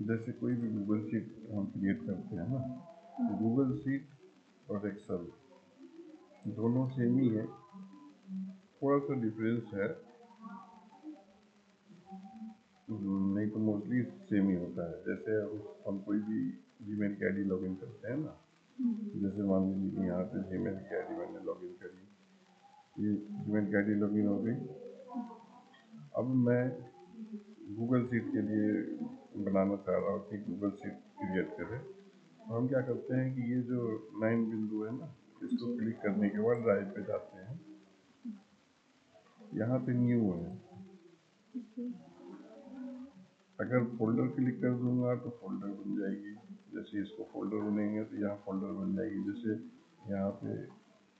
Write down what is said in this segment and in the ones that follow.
जैसे कोई भी गूगल शीट हम क्रिएट करते हैं ना, तो गूगल शीट और एक्सेल दोनों सेम ही है, थोड़ा सा डिफरेंस है, नहीं तो मोस्टली सेम ही होता है। जैसे हम कोई भी जीमेल की आईडी लॉगिन करते हैं ना, जैसे मान लीजिए कि यहाँ पे जीमेल की आईडी मैंने लॉगिन करी, ये जीमेल की आईडी लॉगिन हो गई। अब मैं गूगल शीट के लिए बनाना चाह रहा हूँ कि गूगल शीट क्रिएट करें, तो हम क्या करते हैं कि ये जो 9 बिंदु है ना, इसको क्लिक करने के बाद ड्राइव पे जाते हैं, यहाँ पे न्यू है। अगर फोल्डर क्लिक कर दूंगा तो फोल्डर बन जाएगी, जैसे इसको फोल्डर बनेंगे तो यहाँ फोल्डर बन जाएगी। जैसे यहाँ पे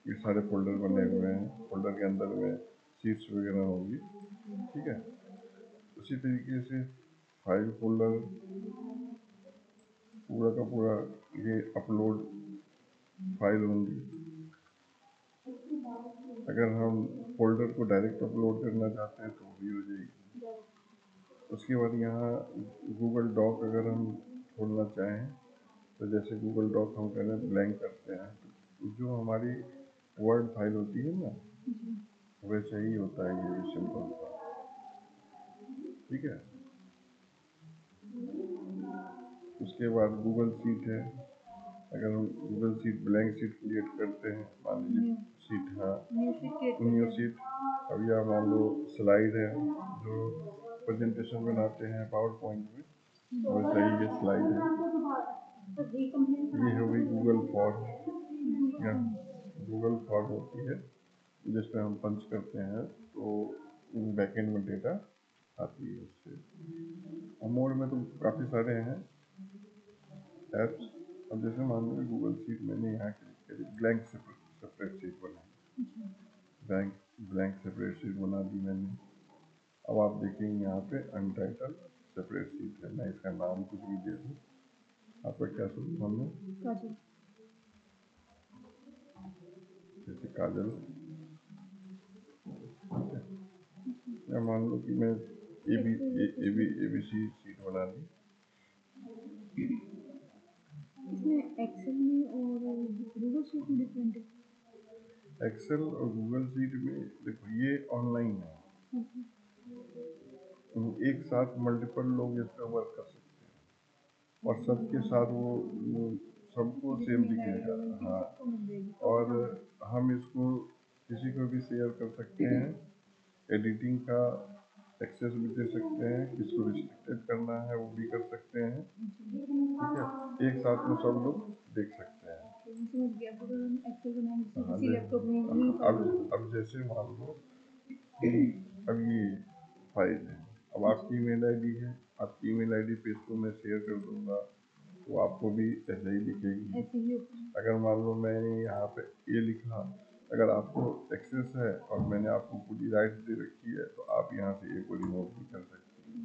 ये सारे फोल्डर बने हुए हैं, फोल्डर के अंदर में शीट्स वगैरह होंगी, ठीक है। उसी तरीके से फाइल फोल्डर पूरा का पूरा ये अपलोड फाइल होंगी। अगर हम फोल्डर को डायरेक्ट अपलोड करना चाहते हैं तो भी हो जाएगी। उसके बाद यहाँ गूगल डॉक अगर हम खोलना चाहें तो जैसे गूगल डॉक हम करें ब्लैंक करते हैं, तो जो हमारी वर्ड फाइल होती है ना, वैसे ही होता है ये सिंपल सा, ठीक है। उसके बाद गूगल शीट है, अगर हम Google sheet blank sheet create करते हैं, मान लीजिए शीट, हाँ न्यू शीट। अब यह मान लो स्लाइड है, जो प्रेजेंटेशन बनाते हैं पावर पॉइंट में, वैसा ही ये स्लाइड है। ये हो गई गूगल फॉर्म, या गूगल फॉर्म होती है जिसमें हम पंच करते हैं तो बैकएंड में डेटा आती है उससे। मोड में तो काफ़ी सारे हैं ऐप्स। अब जैसे मान लो गूगल शीट मैंने यहाँ क्लिक करी, ब्लैंक सेपरेट शीट बनाई, ब्लैंक सेपरेट शीट बना दी मैंने। अब आप देखेंगे यहाँ पे अनटाइटल सेपरेट शीट है, मैं इसका नाम कुछ भी दे दूँ। आपका क्या शुभ नाम है? जैसे काजल, ठीक है। या मान लो कि मैं ABC शीट बना दी। इसमें एक्सेल में और गूगल शीट में डिफरेंट है। एक्सेल और गूगल शीट में देखो ये ऑनलाइन है, एक साथ मल्टीपल लोग इस पर वर्क कर सकते हैं और सबके साथ वो सबको सेम दिखेगा, हाँ। और हम इसको किसी को भी शेयर कर सकते हैं, एडिटिंग का एक्सेस भी दे सकते हैं, किसको रिस्ट्रिक्टेड करना है वो भी कर सकते हैं, ठीक है। एक साथ में सब लोग देख सकते हैं। हाँ, अब जैसे मान लो अब ये फाइल है, अब आपकी ईमेल आईडी है, आपकी ईमेल आईडी पे इसको मैं शेयर कर दूंगा तो आपको भी ऐसे ही दिखेगी। अगर मान लो मैंने यहाँ पे ये लिखा, अगर आपको एक्सेस है और मैंने आपको पूरी राइट दे रखी है तो आप यहाँ से एक रिमूव भी कर सकते हैं।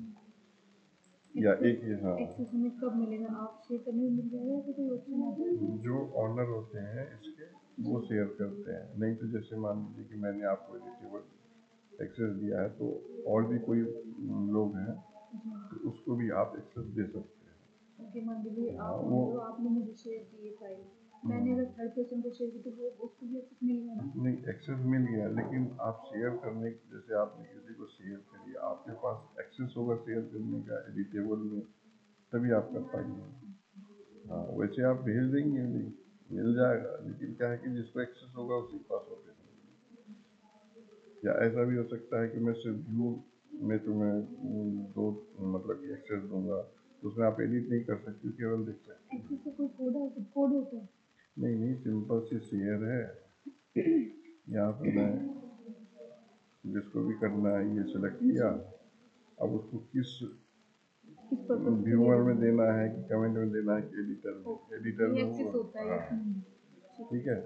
या एक ये, हाँ, एक्सेस हमें कब मिलेगा? आप शेयर करने में मिल जाएगा या कोई ऑप्शन आता है? जो ऑनर होते हैं इसके वो शेयर करते हैं, नहीं तो जैसे मान लीजिए कि मैंने आपको एडिटेबल एक्सेस दिया है तो और भी कोई लोग हैं तो उसको भी आप एक्सेस दे सकते हैं। ओके, मान लीजिए आपने मुझे शेयर की ये फाइल, मैंने अगर थर्ड पर्सन को शेयर की तो वो उसको भी एक्सेस मिल गया ना? नहीं, एक्सेस मिल गया, लेकिन आप शेयर करने, जैसे आपने किसी को शेयर करिए, आपके पास एक्सेस होगा शेयर करने का एडिटेबल में, तभी आप कर पाएंगे। हाँ, वैसे आप भेज देंगे नहीं, मिल जाएगा, लेकिन क्या है कि जिसको एक्सेस होगा उसी के पास होगा। या ऐसा भी हो सकता है कि मैं सिर्फ व्यू में तुम्हें दो मतलब कि एक्सेस दूंगा, तो उसमें आप एडिट नहीं कर सकते, केवल देख सकते हैं। एक्सेस का कोई कोड होता है? नहीं, सिंपल सी शेयर है। यहाँ पर मैं जिसको भी करना है ये सेलेक्ट किया, अब उसको किस व्यूअर में देना है कि कमेंट में देना है कि एडिटर में वो, हाँ, ठीक है।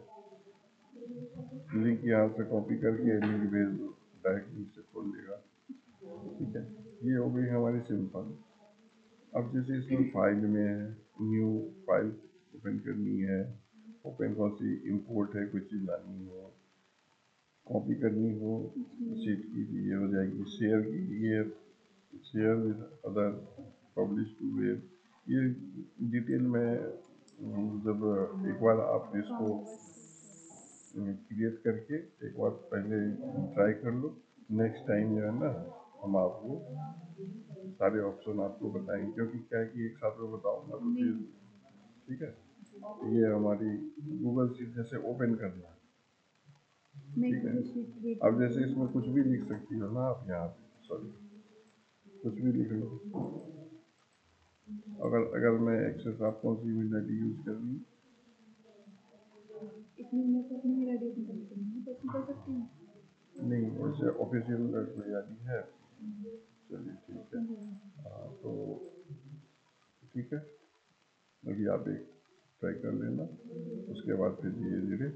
लिंक यहाँ से कॉपी करके लिंक भेज दो, डायरेक्ट लिंक से खोल लेगा, ठीक है। ये हो गई हमारी सिंपल। अब जैसे इसमें फाइल में है, न्यू फाइल ओपन करनी है, ओपन कौन सी इंपोर्ट है, कोई चीज़ लानी हो, कॉपी करनी हो शीट की, ये हो जाएगी। शेयर की, ये share with other, publish to web, ये डिटेल में जब एक बार आप इसको क्रिएट करके एक बार पहले ट्राई कर लो, नेक्स्ट टाइम जो है ना हम आपको सारे ऑप्शन आपको बताएंगे, क्योंकि क्या है कि एक साथ में बताऊंगा तो फिर ठीक है। ये हमारी गूगल शीट जैसे ओपन करना है, ठीक है। अब जैसे इसमें कुछ भी लिख सकती हो ना आप, यहाँ पे सॉरी कुछ भी लिख लो। अगर अगर मैं एक्सेस आप कौन सी ईमेल आई डी यूज़ कर रही हूँ? इसमें मैं तो अपनी मेल आईडी कर सकती हूँ। नहीं, वैसे ऑफिशियल कोई आई डी है? चलिए ठीक है। हाँ तो ठीक है, अभी आप एक ट्राई कर लेना, उसके बाद फिर धीरे धीरे